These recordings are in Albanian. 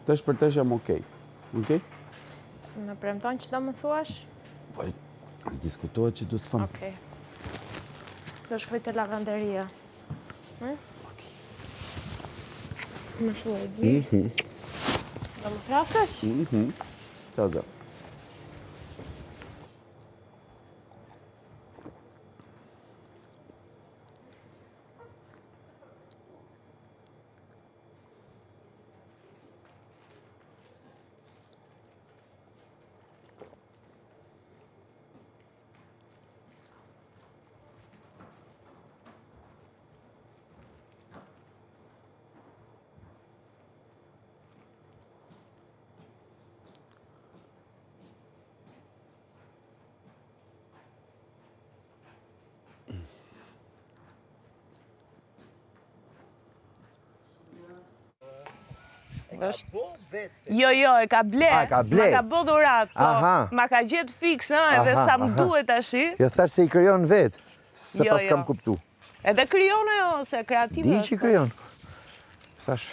Tash për tash jam okej. Okej? Më premton që do më thuash? Po, s'diskutohet që du të thëmë. Okej. Do shkoj te lavanderia. Okej. Më thuaj, di? Do më flasësh? Ciao, ciao. Jo, e ka ble. Ka ble? Ma ka bë dhurat, po. Aha. Ma ka gjetë fiks, edhe sa më duhet tashi. Jo thash se I krijon vetë, se Jo, pas kam kuptu. Edhe krijon ajo, se kreative Di është. që I krijon. Thash.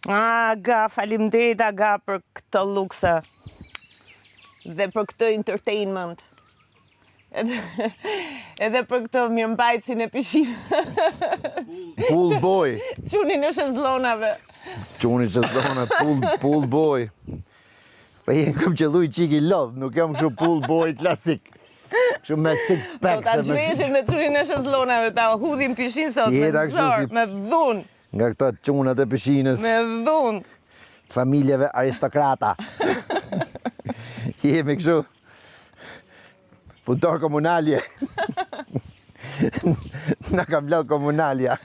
Aga, faleminderit Aga për këtë lukse. Dhe për këtë entertainment. Edhe për këtë mirëmbajtësin e pishinës. Pool boy. Qunin e shezllonave. Quni që zdona, pool boy. Pa jen kam qëllu I qiki love, nuk jam kështu pool boy klasik. Kështu me six Do packs. ta gjveshim dhe qunin e shezllonave, ta hudhim pishinë sot me Jeta kështu zor, si- me dhun, Nga këta qunat e pishinës, me dhun. familjeve aristokrata. Jemi kështu. Punëtor komunalje. Na kam vlel komunalja.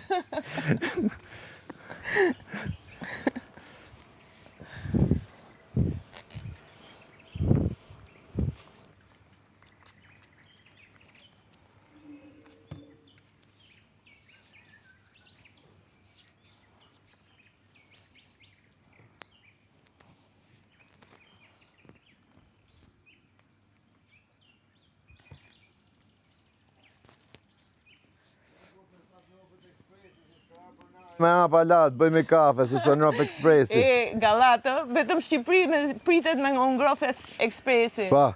Me palat, bëjmë kafe, se së nërop ekspresi. Gallatë, vetëm Shqipëri pritet me ngrof ekspresi. Pa,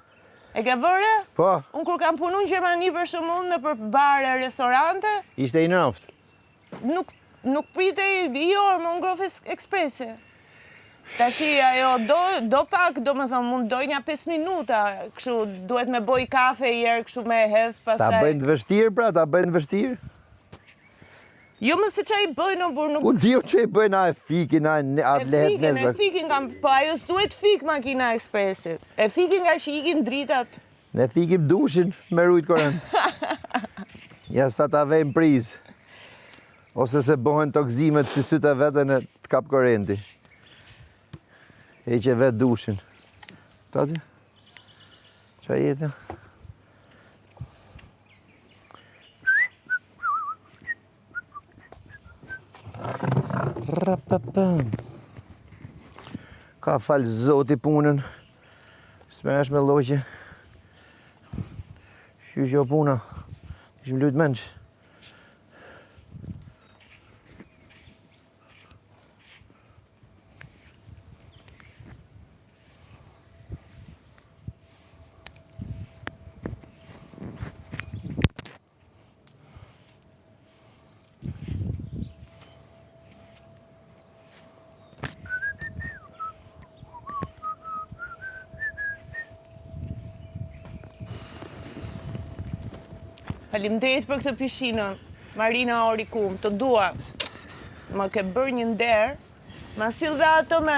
E ke vërë? pa, Unë kur kam punu në Gjermani për shembull në për bare, restorante, ishte I nëft. nuk pritej I orë me ngrof ekspresi. Tashi ajo do pak, do më thonë, mund doj një 5 minuta, kështu duhet me boj kafe herë, kështu me hedh, Ta pastaj. bëjnë të vështirë, pra, ta bëjnë të vështirë. Jo më se qa I bëjnë, por nuk... Ku diu që I bëjnë, a e fikin, a lehet E nezak. fikin kam, po ajo s'duhet fik makina ekspresit. E fikin nga që ikin dritat. Ne fikim dushin me rujt korën. Ja sa ta vejmë priz. Ose se bohen tokzimet si sytë e vetën e të kap korenti. E që vetë dushin. Tati? Qa jetë? Rapapam. Ka falë zoti punën. S'meresh me loqe. Shqyqo puna. Ishim lujtë menç. Faleminderit për këtë pishinë, Marina Orikum, të dua. Më ke bërë një nder, ma sill dhe ato me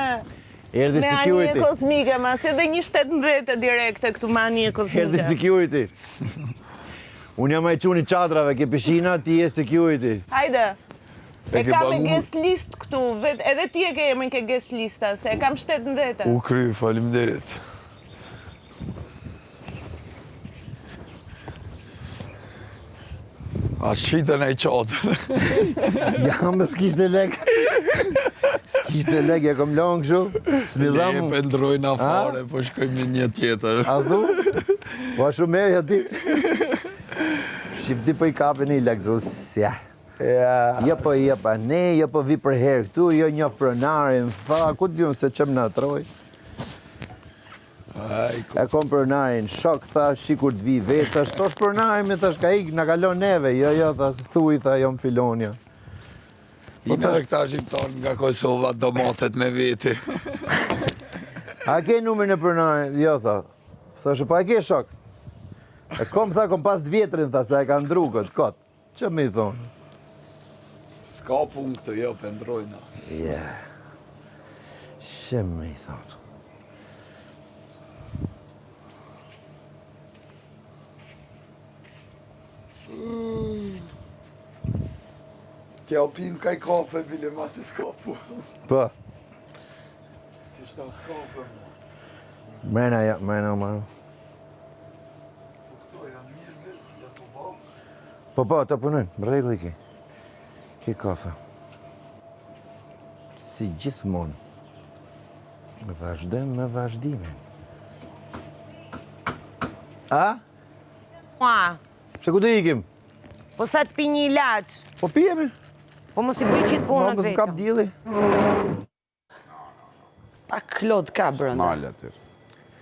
Erdhi anije security. kozmike, ma sill dhe një 17 direkte këtu me anije Erdhi kozmike. security. Unë jam ai çuni çadrave, ke pishina, ti je security. Hajde. E ke kam me pagu- guest list këtu, edhe ti e ke emrin ke guest lista, se e kam 17. U kry, faleminderit. A shqitën e qatër. Ja, më s'kishte lek. S'kishte lek, ja kom lënë kështu. Ne S'millam. pëndrojnë afare, po shkojmë në një tjetër. A thu? Po a shumë merë, ja ti. Shifti po i kape një lek, kështu, s'ja. Ja, Jo po ne, jo po vi për herë këtu, jo njoh pronarin, tha, ku t'jun se qëm në atroj. aj, E kom pronarin, shok, tha, shikur t'vi vetë, thash, thosh pronarin, me thash, ka ik, na kalon neve, jo, tha, thuj, tha, jom filonja. ime dhe këta shqiptarë nga Kosova domatet me veti. A ke numrin e pronarin? Jo, tha. Thash, po a ke shok? E kom, tha, kom pas vjetrin, tha, se e ka ndru këtë, kot. Që mi thonë? S'ka pun këtë, jo, pëndrojnë. Ja. Që mi thonë? T'ja pim kaj kafe, bile masi s'ka pu. Po, S'kishta s'kafe. mrena, ja, mrena. Këto janë mirë vesë, ja të bom. Po, të punojnë, më rregull i ki. Ki kafe. Si gjithmonë. Vazhdojmë me vazhdimin. A? Mua, Se ku të ikim? po sa të pi një ilaç, Po pijemi. po mos i bëj qitë punët Mos më kap vetëm. dielli. Pak klod ka brënda, Mal aty.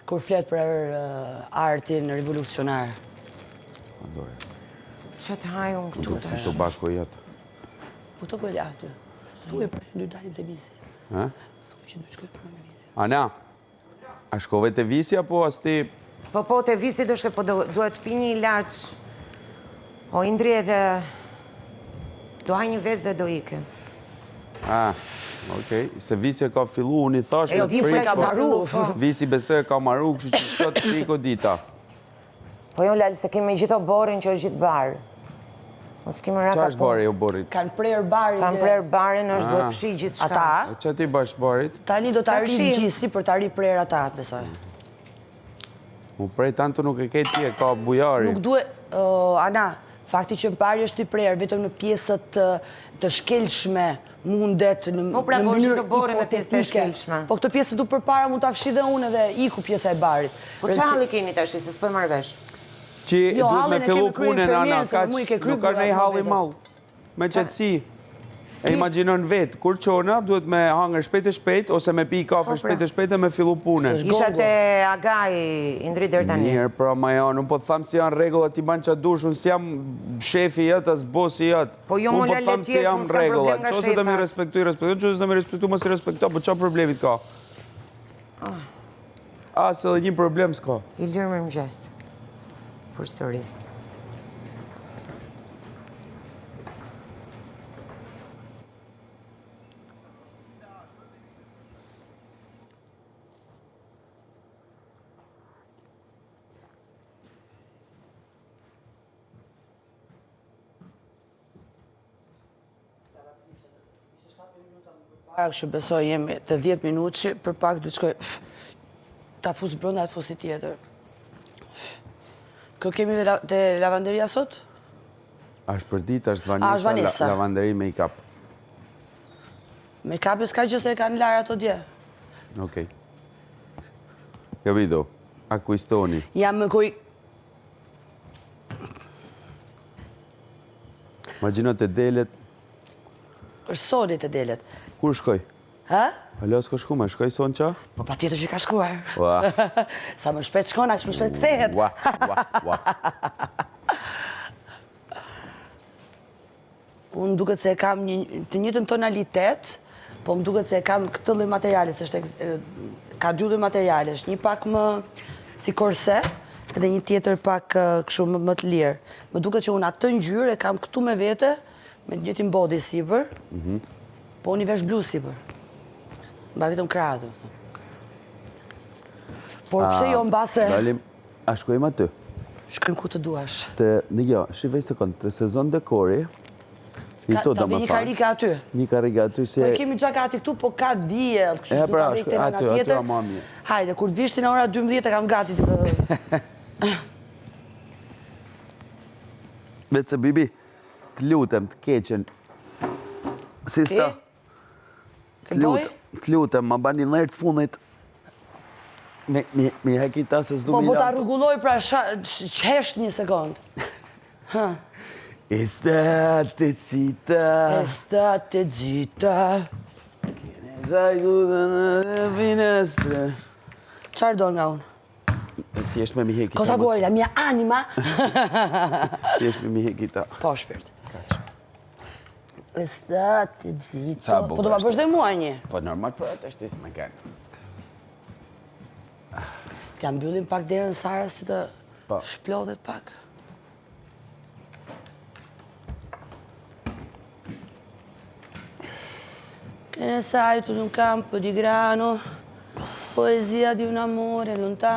kur flet për artin revolucionar. Adore. Që të haj unë këtu Si tash. tobako jetë. Po të gëllë aty. Thuaj për dy dalim të visi. Ha? Thuaj që du të shkoj për në visi. Ana, a shkove të visi apo as ti? Po, të visi do shke, po duhet pi një ilaç. O, Indri edhe do haj një ves dhe do ike. Okej. Se visi ka fillu, unë i thash Jo, me visi prit, ka po- marru. Visi besoj e ka marru, kështu që sot friko dita. Po jo, Lali, se kemi gjitho borin që është gjithë barë. Mos kemi raka Qa është bari o borit? Kanë prerë barin. Kam prerë barin, është duhet fshi gjithë shka. Ata, Qa ti bash barit? tani do të Ta arrim fshim. gjisi për të arri prerë ata, besoj. Mu prej tanto nuk e ke ti, e ka bujari. Nuk duhet, Ana, fakti që në pari është i prerë, vetëm në pjesët të shkelshme mundet në Po, pra, po, mënyrë është të bore në pjesët e hipotetike. shkelshme. Po këtë pjesë du përpara mund të afshi dhe unë edhe iku pjesa e barit. Po qa halli keni tash, se s'poj marrë vesh? Që Jo, duhet me hallin e fillu kemi kryer punën, Ana, infermierën, se mu i ke kryer nuk ka burrat nej më halli vetët. mall. Me qëtësi. E imagjinon vetë, kur qona duhet me hangër shpejt e shpejt, ose me pi kafe shpejt e shpejt e me fillu punën. Se Isha te Agaj, Indri deri tani. Mirë, pra ma janë, unë po të thamë si janë regullat, ti banë që dush, unë si jam shefi jetë, as bosi jetë. Po jo, Unë mo po të lale thamë si tjesë, jam mos ka regullat. problem nga Qose të mi shefa. respektuj, qose të mi respektuj, mos i respektuj, po qa problemit ka? As edhe një problem s'ka. I lirë më mëgjes. Për sëri. Para kështë besoj jemi të 10 minutë që për pak du të shkoj ta fusë brënda të fusi tjetër. Kë kemi të lavanderia sot? Ashtë për ditë, ashtë është Vanessa, Vanessa. lavanderi make-up. Me kapi s'ka gjë se e kanë larë ato dje. Okej. Capito? Acquistoni. Jam më kuj... Imagjino të delet, është soni të delet. kur shkoj? Ha? Alo, s'ko shku, me shkoj son qa? Po pa tjetër që ka shkuar. Ua, Sa më shpet shkon, aq më shpet kthehet. ua, ua. Unë duket se e kam të njëjtën tonalitet, po më duket se e kam këtë lloj materiale, se është ka dy lloj materialesh, një pak më si korse, edhe një tjetër pak kështu më të lirë. Më duket që unë atë ngjyrë e kam këtu me vete, me të njëjtin body sipër, po unë i vesh blu sipër. Mba vetëm krahët. Por pse jo mbase... Dalim, a shkojmë aty? Shkojmë ku të duash. Jo, shifej sekund, të sezon dekori, Ta bëj një karike aty. Një karike aty se... Po kemi gja gati këtu, po ka diell, kështu që do ta bëj këtë nga tjetër. Aty ma mirë. Hajde, kur të vishti në ora 12 e kam gati të... Vetë se Bibi, të lutem, të keqen. Sista, Të boj? të lutem, ma bani nërë të funit. Mi hekita se s'du Po, mi po ta rregulloj pra qhesht një sekond. Estate zita. Estate zita. Kene zajduta në finestre. Qarë do nga unë? Thjesht me mi hekita. Cosa vuoi, la mia anima? Thjesht me mi hekita. Po, shpirt. Estate zita. Sa bukur Po do ma bësh dhe mua një. Po normal për atë është isë me kërë. T'ja mbyllim pak derën Sarës që të Po. shplodhet pak. Che ne sai tu di un campo di grano, poesia di un amore lontano.